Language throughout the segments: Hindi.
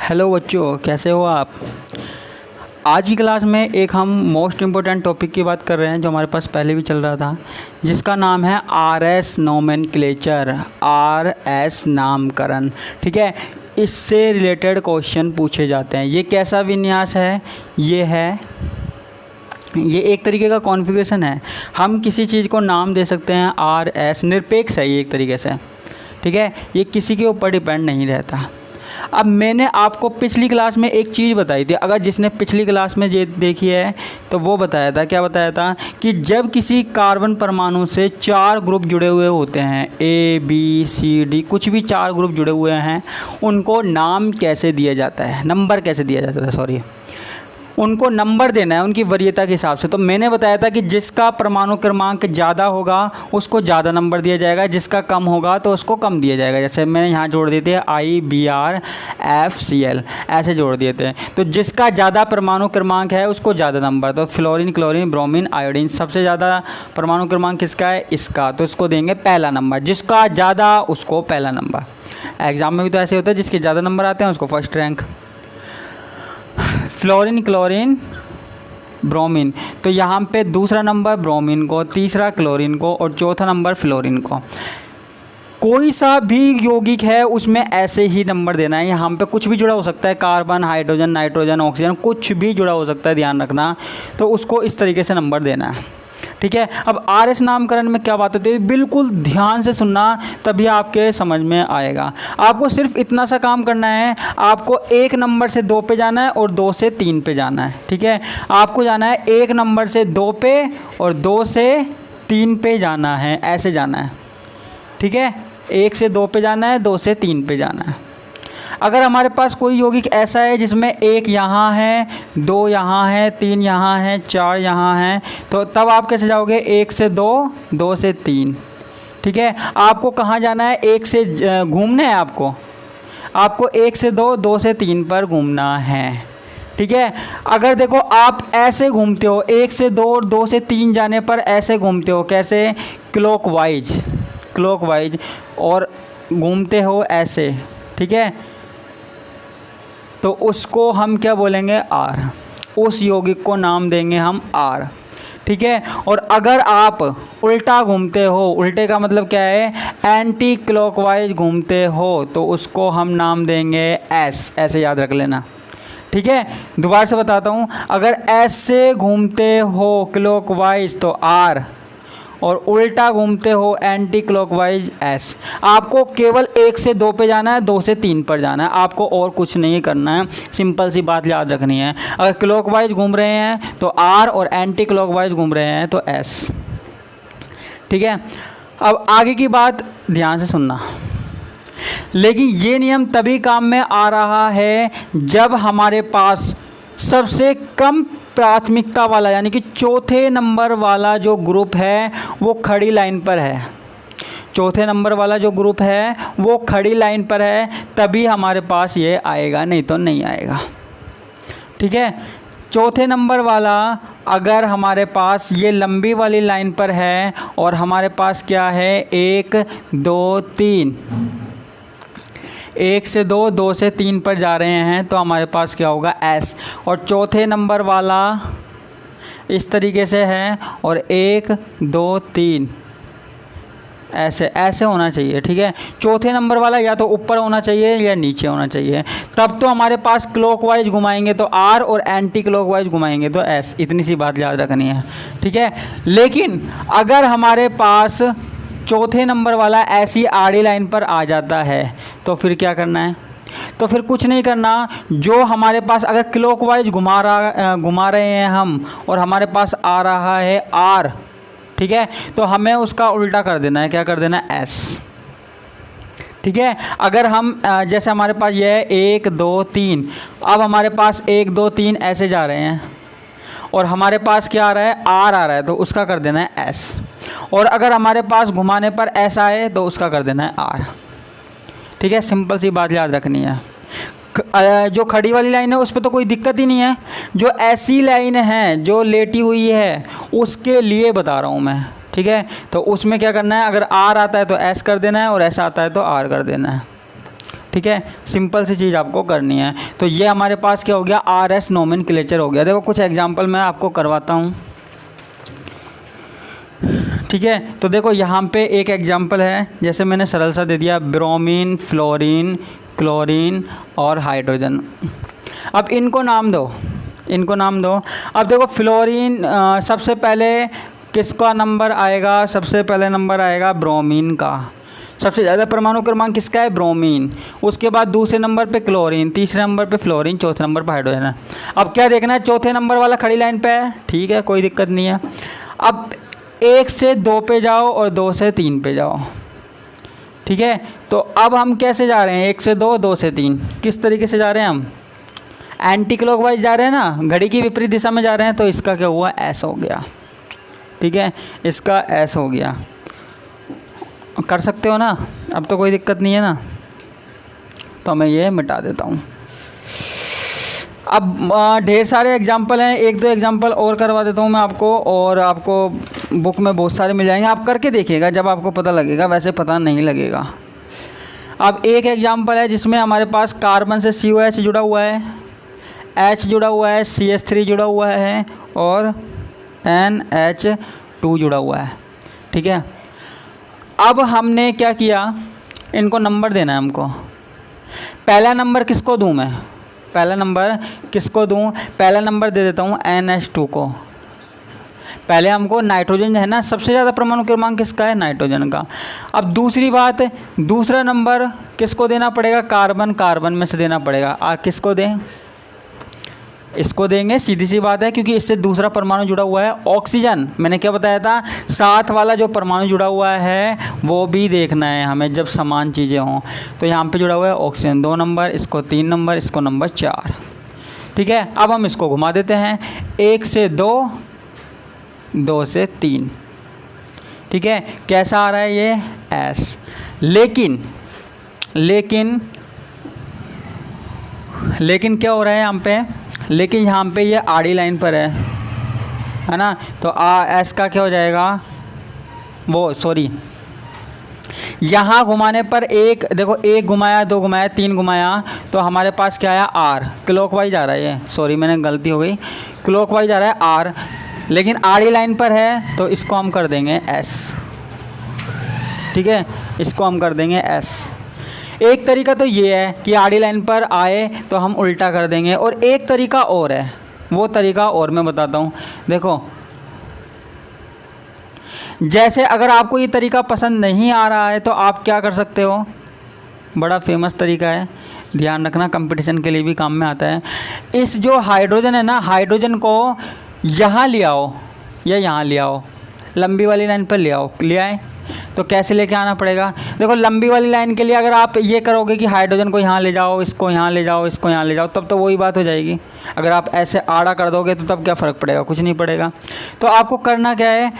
हेलो बच्चों, कैसे हो आप। आज की क्लास में एक हम मोस्ट इम्पोर्टेंट टॉपिक की बात कर रहे हैं जो हमारे पास पहले भी चल रहा था, जिसका नाम है आरएस नोमेनक्लेचर, आरएस नामकरण। ठीक है, इससे रिलेटेड क्वेश्चन पूछे जाते हैं। ये कैसा विन्यास है, ये एक तरीके का कॉन्फ़िगरेशन है। हम किसी चीज़ को नाम दे सकते हैं आर एस, निरपेक्ष है ये एक तरीके से। ठीक है, ये किसी के ऊपर डिपेंड नहीं रहता। अब मैंने आपको पिछली क्लास में एक चीज़ बताई थी, अगर जिसने पिछली क्लास में ये देखी है तो वो बताया था, क्या बताया था कि जब किसी कार्बन परमाणु से 4 ग्रुप जुड़े हुए होते हैं, ए बी सी डी, कुछ भी 4 ग्रुप जुड़े हुए हैं, उनको नाम कैसे दिया जाता है, नंबर कैसे दिया जाता है, उनको नंबर देना है उनकी वरीयता के हिसाब से। तो मैंने बताया था कि जिसका परमाणु क्रमांक ज़्यादा होगा उसको ज़्यादा नंबर दिया जाएगा, जिसका कम होगा तो उसको कम दिया जाएगा। जैसे मैंने यहाँ जोड़ दिए थे IBr ऐसे जोड़ दिए थे। तो जिसका ज़्यादा परमाणु क्रमांक है उसको ज़्यादा नंबर। तो फ्लोरीन, क्लोरीन, ब्रोमीन, आयोडीन, सबसे ज़्यादा परमाणु क्रमांक किसका है, इसका, तो इसको देंगे पहला नंबर। जिसका ज़्यादा उसको पहला नंबर। एग्ज़ाम में भी तो ऐसे होता है, जिसके ज़्यादा नंबर आते हैं उसको first rank. Fluorine, chlorine, bromine, तो यहाँ पे दूसरा नंबर ब्रोमीन को, तीसरा क्लोरीन को और चौथा नंबर फ्लोरीन को। कोई सा भी यौगिक है उसमें ऐसे ही नंबर देना है। यहाँ पे कुछ भी जुड़ा हो सकता है, कार्बन, हाइड्रोजन, नाइट्रोजन, ऑक्सीजन, कुछ भी जुड़ा हो सकता है, ध्यान रखना। तो उसको इस तरीके से नंबर देना है। ठीक है, अब आरएस नामकरण में क्या बात होती है, बिल्कुल ध्यान से सुनना, तभी आपके समझ में आएगा। आपको सिर्फ इतना सा काम करना है, आपको 1 नंबर से 2 पे जाना है और 2 से 3 पे जाना है। ठीक है, आपको जाना है 1 नंबर से 2 पे और 2 से 3 पे जाना है, ऐसे जाना है। ठीक है, 1 से 2 पे जाना है, 2 से 3 पे जाना है। अगर हमारे पास कोई यौगिक ऐसा है जिसमें 1 यहाँ है, 2 यहाँ है, 3 यहाँ है, 4 यहाँ है, तो तब आप कैसे जाओगे, 1 से 2, 2 से 3। ठीक है, आपको कहाँ जाना है, 1 से घूमना है, आपको 1 से 2, 2 से 3 पर घूमना है। ठीक है, अगर देखो आप ऐसे घूमते हो, 1 से 2 और 2 से 3 जाने पर ऐसे घूमते हो, कैसे, क्लॉकवाइज और घूमते हो ऐसे। ठीक है, तो उसको हम क्या बोलेंगे, आर। उस यौगिक को नाम देंगे हम आर। ठीक है, और अगर आप उल्टा घूमते हो, उल्टे का मतलब क्या है, एंटी क्लॉकवाइज घूमते हो, तो उसको हम नाम देंगे एस। ऐसे याद रख लेना। ठीक है, दोबारा से बताता हूँ, अगर ऐसे घूमते हो क्लॉकवाइज तो आर, और उल्टा घूमते हो एंटी क्लॉकवाइज एस। आपको केवल 1 से 2 पे जाना है, 2 से 3 पर जाना है, आपको और कुछ नहीं करना है। सिंपल सी बात याद रखनी है, अगर क्लॉकवाइज घूम रहे हैं तो आर और एंटी क्लॉकवाइज घूम रहे हैं तो एस। ठीक है, अब आगे की बात ध्यान से सुनना। लेकिन ये नियम तभी काम में आ रहा है जब हमारे पास सबसे कम प्राथमिकता वाला, यानी कि चौथे नंबर वाला जो ग्रुप है वो खड़ी लाइन पर है। चौथे नंबर वाला जो ग्रुप है वो खड़ी लाइन पर है, तभी हमारे पास ये आएगा, नहीं तो नहीं आएगा। ठीक है, चौथे नंबर वाला अगर हमारे पास ये लंबी वाली लाइन पर है और हमारे पास क्या है, 1 2 3, 1 से 2, 2 से 3 पर जा रहे हैं, तो हमारे पास क्या होगा, एस। और चौथे नंबर वाला इस तरीके से है और 1 2 3 ऐसे होना चाहिए। ठीक है, चौथे नंबर वाला या तो ऊपर होना चाहिए या नीचे होना चाहिए, तब तो हमारे पास क्लॉकवाइज घुमाएंगे तो आर और एंटी क्लॉकवाइज घुमाएंगे तो एस। इतनी सी बात याद रखनी है। ठीक है, लेकिन अगर हमारे पास चौथे नंबर वाला ऐसी आड़ी लाइन पर आ जाता है तो फिर क्या करना है, तो फिर कुछ नहीं करना। जो हमारे पास अगर क्लॉकवाइज घुमा रहे हैं हम और हमारे पास आ रहा है आर, ठीक है, तो हमें उसका उल्टा कर देना है, क्या कर देना है, एस। ठीक है, अगर हम जैसे हमारे पास ये है 1 2 3, अब हमारे पास 1 2 3 ऐसे जा रहे हैं और हमारे पास क्या आ रहा है, आर आ रहा है, तो उसका कर देना है एस। और अगर हमारे पास घुमाने पर एस आए तो उसका कर देना है आर। ठीक है, सिंपल सी बात याद रखनी है। जो खड़ी वाली लाइन है उस पर तो कोई दिक्कत ही नहीं है, जो ऐसी लाइन है जो लेटी हुई है उसके लिए बता रहा हूँ मैं। ठीक है, तो उसमें क्या करना है, अगर आर आता है तो एस कर देना है और एस आता है तो आर कर देना है। ठीक है, सिंपल सी चीज़ आपको करनी है। तो ये हमारे पास क्या हो गया, RS नोमेनक्लेचर हो गया। देखो कुछ एग्जांपल मैं आपको करवाता हूँ, ठीक है। तो देखो यहाँ पे एक एग्जांपल है, जैसे मैंने सरल सा दे दिया, ब्रोमीन, फ्लोरीन, क्लोरीन और हाइड्रोजन। अब इनको नाम दो, इनको नाम दो। अब देखो फ्लोरीन सबसे पहले किसका नंबर आएगा, सबसे पहले नंबर आएगा ब्रोमीन का। सबसे ज़्यादा परमाणु क्रमांक किसका है, ब्रोमीन। उसके बाद दूसरे नंबर पे क्लोरीन, तीसरे नंबर पे फ्लोरीन, चौथे नंबर पे हाइड्रोजन है। अब क्या देखना है, चौथे नंबर वाला खड़ी लाइन पे है, ठीक है, कोई दिक्कत नहीं है। अब 1 से 2 पे जाओ और 2 से 3 पे जाओ, ठीक है। तो अब हम कैसे जा रहे हैं, 1 से 2, 2 से 3, किस तरीके से जा रहे हैं हम, एंटी क्लॉकवाइज जा रहे हैं ना, घड़ी की विपरीत दिशा में जा रहे हैं। तो इसका क्या हुआ, S हो गया, ठीक है, इसका S हो गया। कर सकते हो ना, अब तो कोई दिक्कत नहीं है ना। तो मैं ये मिटा देता हूँ। अब ढेर सारे एग्जाम्पल हैं, 1-2 एग्जाम्पल और करवा देता हूँ मैं आपको, और आपको बुक में बहुत सारे मिल जाएंगे, आप करके देखिएगा जब आपको पता लगेगा, वैसे पता नहीं लगेगा। अब एक एग्जाम्पल है जिसमें हमारे पास कार्बन से COH जुड़ा हुआ है, H जुड़ा हुआ है, CH3 जुड़ा हुआ है और NH2 जुड़ा हुआ है, ठीक है। अब हमने क्या किया, इनको नंबर देना है हमको। पहला नंबर किसको दूं मैं, पहला नंबर किसको दूं, पहला नंबर दे देता हूं NH2 को। पहले हमको नाइट्रोजन है ना, सबसे ज़्यादा परमाणु क्रमांक किसका है, नाइट्रोजन का। अब दूसरी बात, दूसरा नंबर किसको देना पड़ेगा, कार्बन, कार्बन में से देना पड़ेगा। किसको दें, इसको देंगे, सीधी सी बात है, क्योंकि इससे दूसरा परमाणु जुड़ा हुआ है ऑक्सीजन। मैंने क्या बताया था, साथ वाला जो परमाणु जुड़ा हुआ है वो भी देखना है हमें जब समान चीज़ें हों। तो यहाँ पे जुड़ा हुआ है ऑक्सीजन 2 नंबर, इसको 3 नंबर, इसको नंबर 4, ठीक है। अब हम इसको घुमा देते हैं, 1 से 2, 2 से 3, ठीक है। कैसा आ रहा है ये, S। लेकिन क्या हो रहा है यहाँ पे, लेकिन यहाँ पे ये आड़ी लाइन पर है ना। तो S का क्या हो जाएगा, वो सॉरी, यहाँ घुमाने पर एक, देखो 1 घुमाया, 2 घुमाया, 3 घुमाया, तो हमारे पास क्या आया, R। क्लॉकवाइज आ रहा है ये, सॉरी मैंने गलती हो गई, क्लॉकवाइज आ रहा है R, लेकिन आड़ी लाइन पर है, तो इसको हम कर देंगे S, ठीक है, इसको हम कर देंगे S। एक तरीका तो ये है कि आड़ी लाइन पर आए तो हम उल्टा कर देंगे, और एक तरीका और है, वो तरीका और मैं बताता हूँ। देखो जैसे अगर आपको ये तरीका पसंद नहीं आ रहा है तो आप क्या कर सकते हो, बड़ा फेमस तरीका है, ध्यान रखना कंपटीशन के लिए भी काम में आता है। इस जो हाइड्रोजन है ना, हाइड्रोजन को यहाँ ले आओ या यहाँ ले आओ, लंबी वाली लाइन पर ले आओ, ले आए तो कैसे लेके आना पड़ेगा। देखो लंबी वाली लाइन के लिए अगर आप ये करोगे कि हाइड्रोजन को यहाँ ले जाओ, इसको यहाँ ले जाओ, इसको यहाँ ले जाओ, तब तो वही बात हो जाएगी। अगर आप ऐसे आड़ा कर दोगे तो तब क्या फ़र्क पड़ेगा, कुछ नहीं पड़ेगा। तो आपको करना क्या है,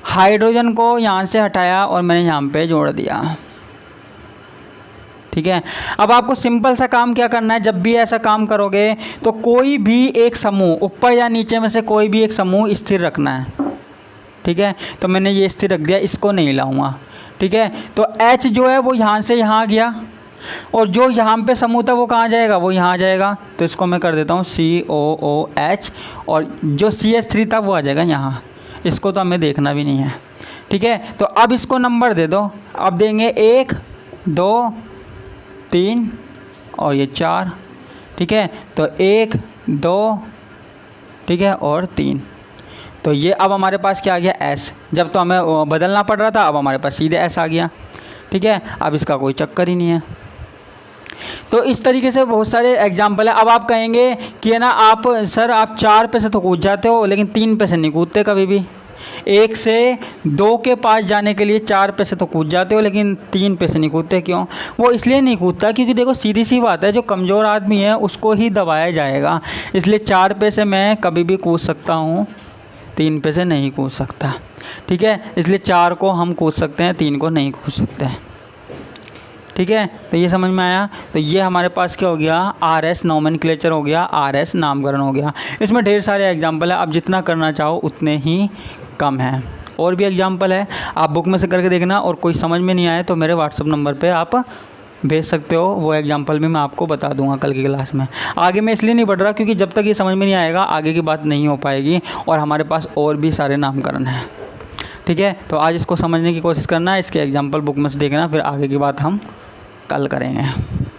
हाइड्रोजन को यहाँ से हटाया और मैंने यहाँ पे जोड़ दिया, ठीक है। अब आपको सिंपल सा काम क्या करना है, जब भी ऐसा काम करोगे तो कोई भी एक समूह, ऊपर या नीचे में से कोई भी एक समूह स्थिर रखना है, ठीक है। तो मैंने ये स्थिर रख दिया, इसको नहीं हिलाऊंगा, ठीक है। तो H जो है वो यहाँ से यहाँ गया, और जो यहाँ पे समूह था वो कहाँ जाएगा, वो यहाँ जाएगा। तो इसको मैं कर देता हूँ COOH, और जो CH3 था वो आ जाएगा यहाँ। इसको तो हमें देखना भी नहीं है, ठीक है। तो अब इसको नंबर दे दो, अब देंगे 1, 2, 3 और ये 4, ठीक है। तो 1, 2, ठीक है, और 3। तो ये अब हमारे पास क्या आ गया, S। जब तो हमें बदलना पड़ रहा था, अब हमारे पास सीधे S आ गया, ठीक है। अब इसका कोई चक्कर ही नहीं है। तो इस तरीके से बहुत सारे एग्जाम्पल है। अब आप कहेंगे कि है ना, आप सर आप 4 पे से तो कूद जाते हो लेकिन 3 पे से नहीं कूदते कभी भी। 1 से 2 के पास जाने के लिए 4 पे से तो कूद जाते हो लेकिन 3 पे से नहीं कूदते। क्यों? वो इसलिए नहीं कूदता क्योंकि देखो सीधी सी बात है, जो कमज़ोर आदमी है उसको ही दबाया जाएगा। इसलिए 4 पे से मैं कभी भी कूद सकता हूँ, 3 पे से नहीं कूद सकता, ठीक है। इसलिए 4 को हम कूद सकते हैं, 3 को नहीं कूद सकते, ठीक है। तो ये समझ में आया। तो ये हमारे पास क्या हो गया, RS नोमेनक्लेचर हो गया, RS नामकरण हो गया। इसमें ढेर सारे एग्जाम्पल है, आप जितना करना चाहो उतने ही कम है। और भी एग्जाम्पल है, आप बुक में से करके देखना। और कोई समझ में नहीं आए तो मेरे व्हाट्सअप नंबर पे आप भेज सकते हो, वो एग्जाम्पल भी मैं आपको बता दूंगा कल की क्लास में। आगे मैं इसलिए नहीं बढ़ रहा क्योंकि जब तक ये समझ में नहीं आएगा आगे की बात नहीं हो पाएगी, और हमारे पास और भी सारे नामकरण हैं। ठीक है, तो आज इसको समझने की कोशिश करना, इसके एग्जाम्पल बुक में से देखना, फिर आगे की बात हम कल करेंगे।